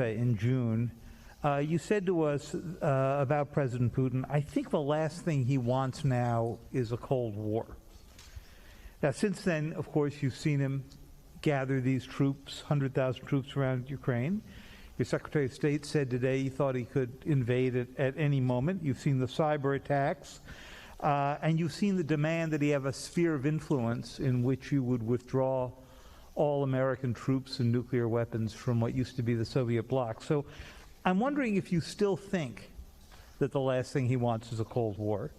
in June. You said to us about President Putin, I think the last thing he wants now is a Cold War. Now, since then, of course, you've seen him gather these troops, 100,000 troops around Ukraine. Your Secretary of State said today he thought he could invade it at any moment. You've seen the cyber attacks, and you've seen the demand that he have a sphere of influence in which you would withdraw all American troops and nuclear weapons from what used to be the Soviet bloc. So I'm wondering if you still think that the last thing he wants is a Cold War.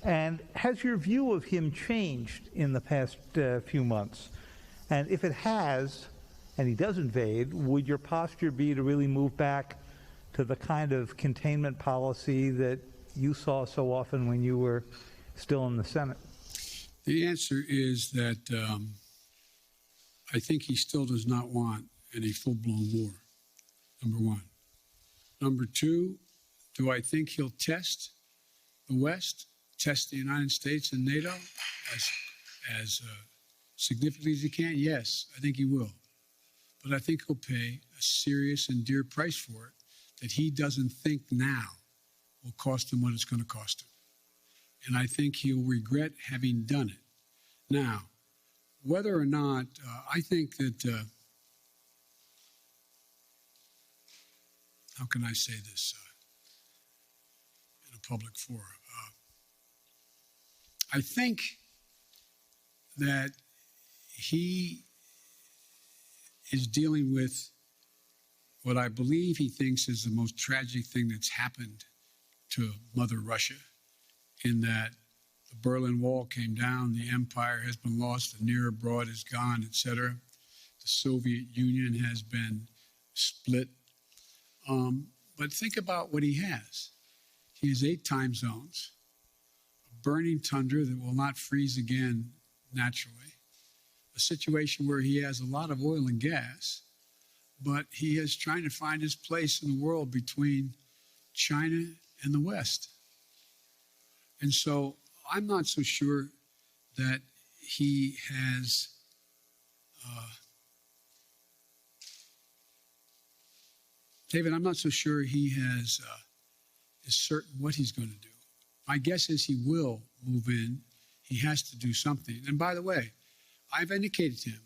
And has your view of him changed in the past few months? And if it has, and he does invade, would your posture be to really move back to the kind of containment policy that you saw so often when you were still in the Senate? The answer is that I think he still does not want any full-blown war, number one. Number two, do I think he'll test the West, test the United States and NATO as significantly as he can? Yes, I think he will. But I think he'll pay a serious and dear price for it that he doesn't think now will cost him what it's going to cost him. And I think he'll regret having done it. Now, whether or not, I think that, how can I say this in a public forum? I think that he is dealing with what I believe he thinks is the most tragic thing that's happened to Mother Russia, in that the Berlin Wall came down, the empire has been lost, the near abroad is gone, etc. The Soviet Union has been split. But think about what he has. He has 8 time zones, a burning tundra that will not freeze again naturally, a situation where he has a lot of oil and gas, but he is trying to find his place in the world between China and the West. And so I'm not so sure that he has David, I'm not so sure he is certain what he's going to do. My guess is he will move in. He has to do something. And by the way, I've indicated to him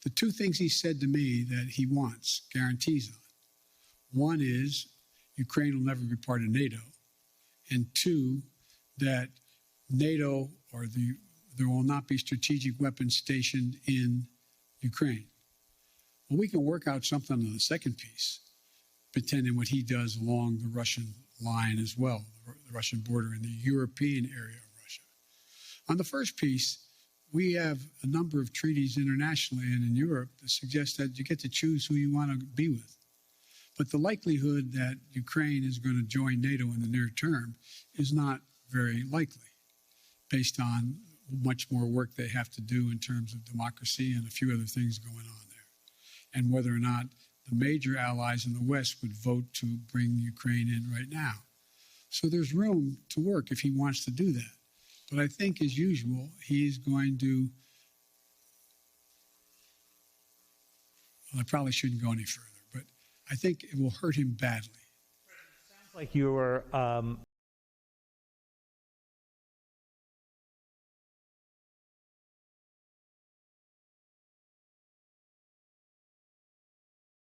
the 2 things he said to me that he wants guarantees on. One is Ukraine will never be part of NATO. And 2, that NATO or there will not be strategic weapons stationed in Ukraine. Well, we can work out something on the second piece, pretending what he does along the Russian line as well, the Russian border and the European area of Russia. On the first piece, we have a number of treaties internationally and in Europe that suggest that you get to choose who you want to be with. But the likelihood that Ukraine is going to join NATO in the near term is not very likely, based on much more work they have to do in terms of democracy and a few other things going on there, and whether or not the major allies in the West would vote to bring Ukraine in right now. So there's room to work if he wants to do that. But I think, as usual, he's going to, well, I probably shouldn't go any further, but I think it will hurt him badly. It sounds like you are